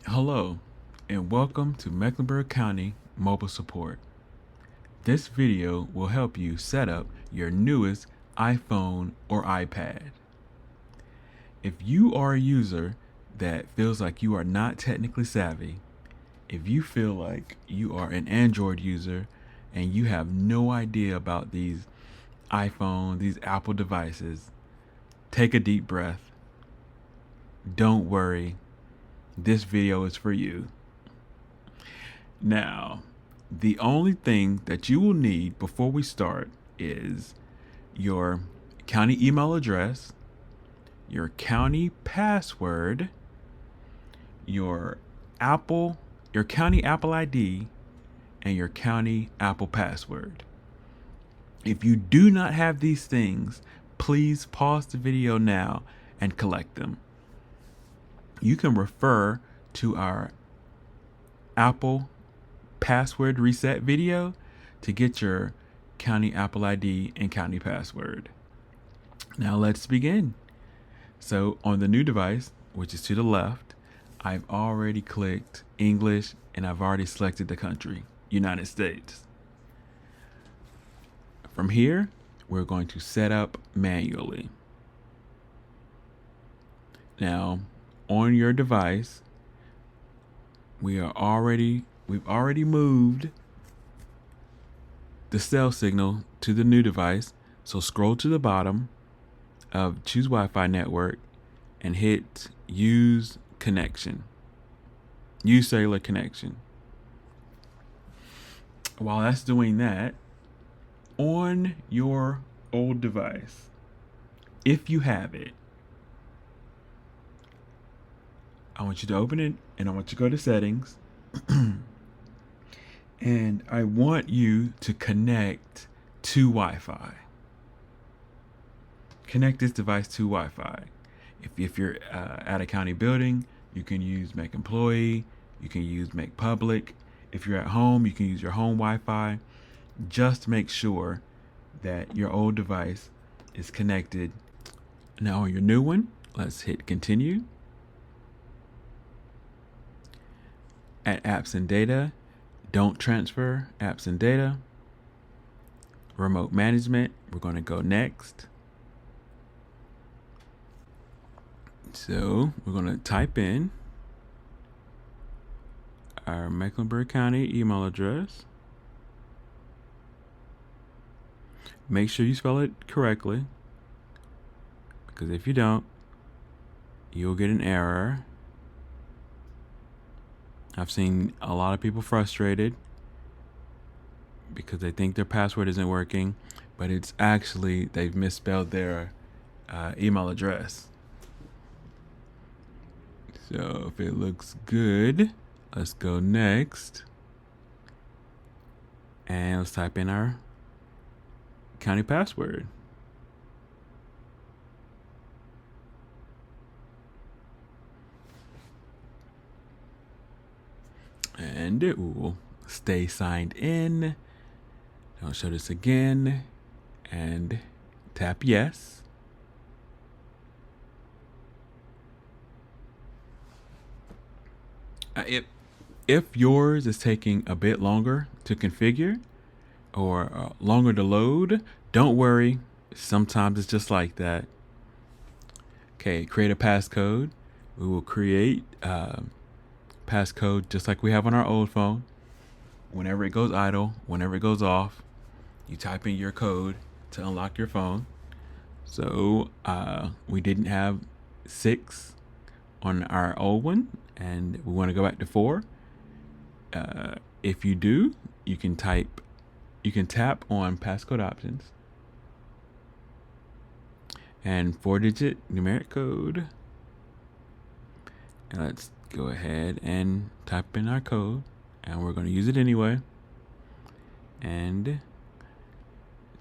Hello, and welcome to Mecklenburg County Mobile Support. This video will help you set up your newest iPhone or iPad. If you are a user that feels like you are not technically savvy, if you feel like you are an Android user and you have no idea about these iPhone, these Apple devices, take a deep breath. Don't worry, this video is for you. Now, the only thing that you will need before we start is your county email address, your county password, your your county Apple ID, and your county Apple password. If you do not have these things, please pause the video now and collect them. You can refer to our Apple password reset video to get your county Apple ID and county password. Now let's begin. So on the new device, which is to the left, I've already clicked English and I've already selected the country, United States. From here, we're going to set up manually. Now, on your device, we've already moved the cell signal to the new device. So scroll to the bottom of choose Wi-Fi network and hit use connection. Use cellular connection. While that's doing that, on your old device, if you have it, I want you to open it and I want you to go to settings. And I want you to connect to Wi-Fi. Connect this device to Wi-Fi. If you're at a county building, you can use Make Employee. You can use Make Public. If you're at home, you can use your home Wi-Fi. Just make sure that your old device is connected. Now on your new one, let's hit continue. At apps and data, don't transfer apps and data. Remote management, we're going to go next. So we're going to type in our Mecklenburg County email address. Make sure you spell it correctly, because if you don't, you'll get an error. I've seen a lot of people frustrated because they think their password isn't working, but it's actually they've misspelled their email address. So if it looks good, let's go next. And let's type in our county password. And it will stay signed in. I'll show this again. And tap yes. If yours is taking a bit longer to configure or longer to load, don't worry. Sometimes it's just like that. Okay, create a passcode. We will create passcode just like we have on our old phone. Whenever it goes idle, whenever it goes off, you type in your code to unlock your phone. So we didn't have 6 on our old one, and we want to go back to 4. If you do, you can tap on passcode options and 4-digit numeric code. And let's go ahead and type in our code, and we're going to use it anyway. And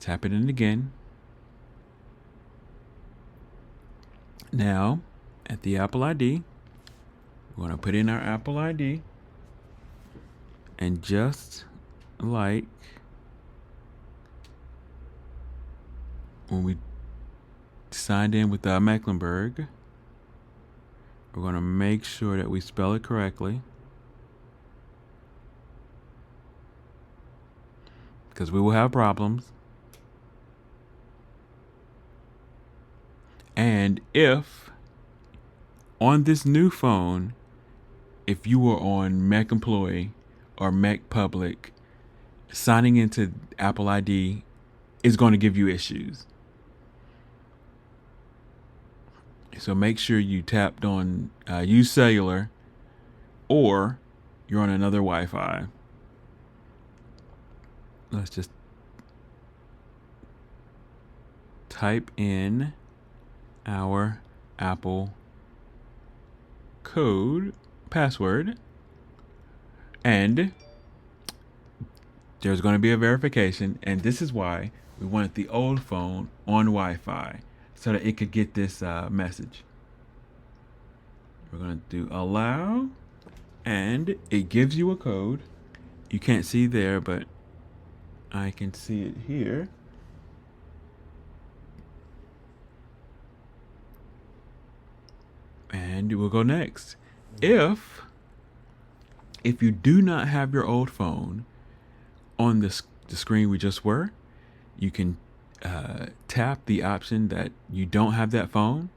tap it in again. Now, at the Apple ID, we're going to put in our Apple ID. And just like when we signed in with Mecklenburg, We're going to make sure that we spell it correctly, because we will have problems. And if on this new phone, if you were on Mac Employee or Mac Public, signing into Apple ID is going to give you issues. So make sure you tapped on use cellular, or you're on another Wi-Fi. Let's just type in our Apple code password, and there's going to be a verification, and this is why we wanted the old phone on Wi-Fi, so that it could get this message. We're going to do allow, and it gives you a code. You can't see there, but I can see it here. And we'll go next. If you do not have your old phone on the screen we just were, you can tap the option that you don't have that phone,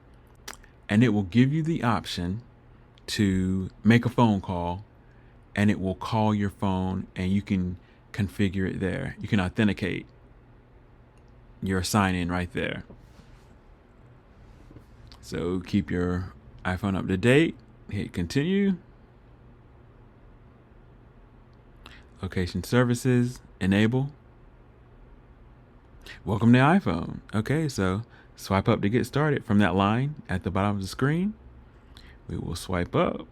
and it will give you the option to make a phone call, and it will call your phone, and you can configure it there. You can authenticate your sign in right there. So keep your iPhone up to date, hit continue. Location services, enable. Welcome to iPhone. Okay, so swipe up to get started from that line at the bottom of the screen. We will swipe up.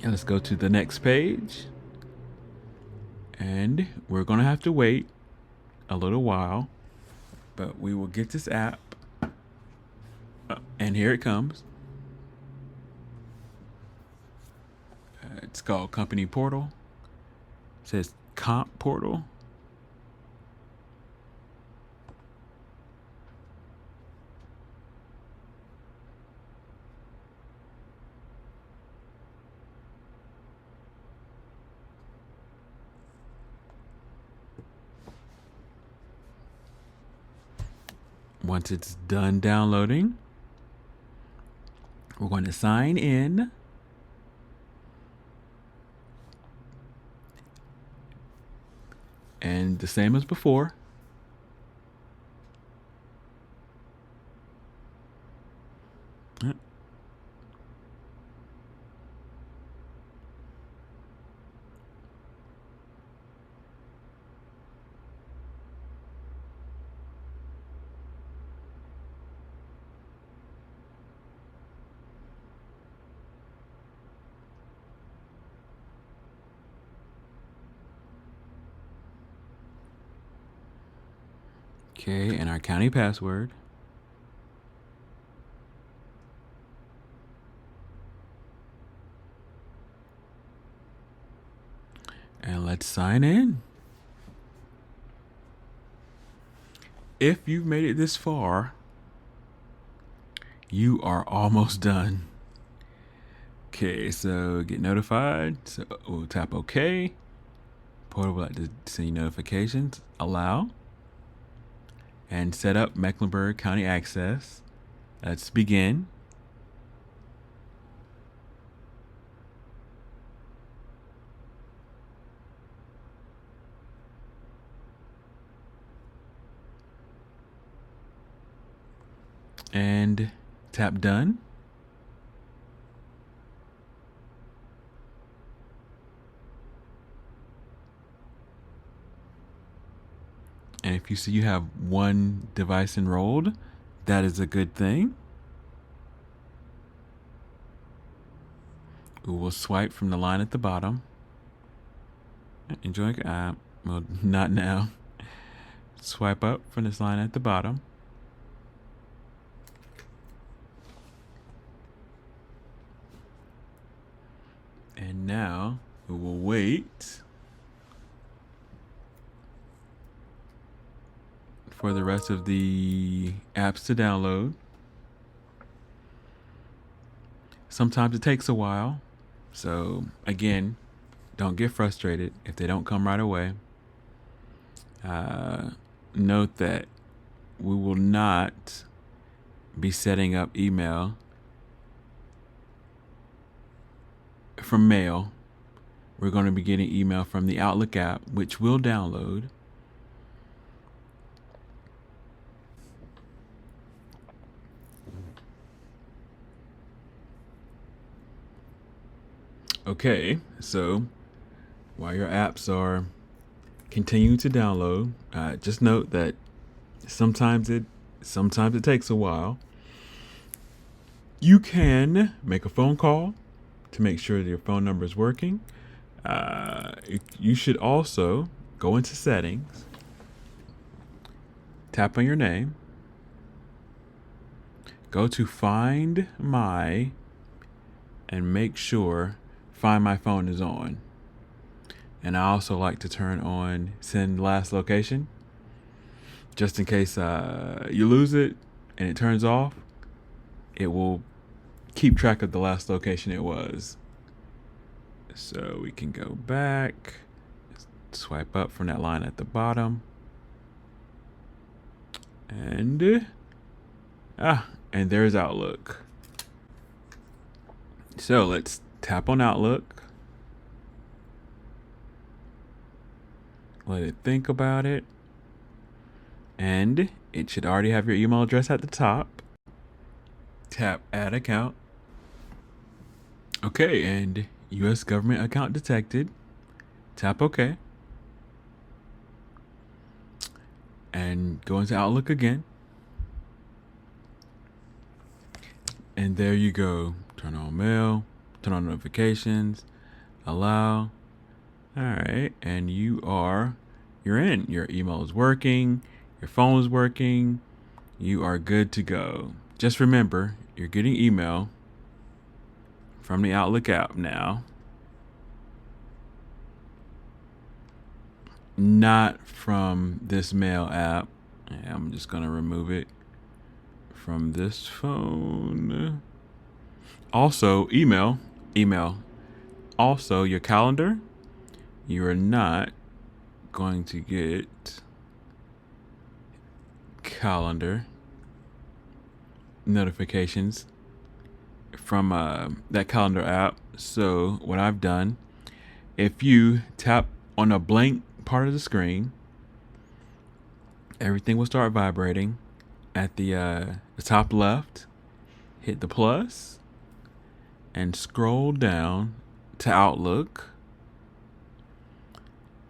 And let's go to the next page. And we're going to have to wait a little while, but we will get this app. And here it comes. It's called Company Portal. It says Comp Portal. Once it's done downloading, we're going to sign in. And the same as before. Okay, and our county password. And let's sign in. If you've made it this far, you are almost done. Okay, so get notified. So we'll tap OK. Portal will like to send notifications. Allow. And set up Mecklenburg County access. Let's begin. And tap done. And if you see you have one device enrolled, that is a good thing. We will swipe from the line at the bottom. Enjoy, well, not now. Swipe up from this line at the bottom. And now we will wait for the rest of the apps to download. Sometimes it takes a while. So again, don't get frustrated if they don't come right away. Note that we will not be setting up email from mail. We're going to be getting email from the Outlook app, which we'll download. Okay, so while your apps are continuing to download, just note that sometimes it takes a while. You can make a phone call to make sure that your phone number is working. You should also go into settings, tap on your name, go to Find My, and make sure Find My Phone is on. And I also like to turn on Send Last Location, just in case you lose it and it turns off. It will keep track of the last location it was. So we can go back, swipe up from that line at the bottom, and there's Outlook. So let's tap on Outlook, let it think about it, and it should already have your email address at the top. Tap Add Account. Okay, and U.S. government account detected. Tap OK. And go into Outlook again. And there you go. Turn on mail, turn on notifications, allow. All right, and you're in. Your email is working, your phone is working, you are good to go. Just remember, you're getting email from the Outlook app now, not from this mail app. I'm just gonna remove it from this phone. Also, email. Also, your calendar. You are not going to get calendar notifications from that calendar app. So what I've done, if you tap on a blank part of the screen, everything will start vibrating. At the top left, hit the plus and scroll down to Outlook.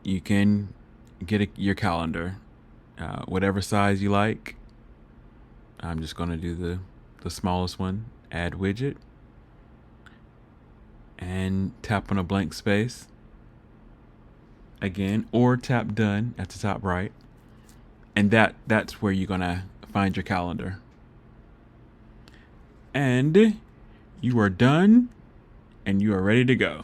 You can get your calendar, whatever size you like. I'm just going to do the smallest one, add widget, and tap on a blank space again, or tap done at the top right. And that's where you're going to find your calendar. And you are done and you are ready to go.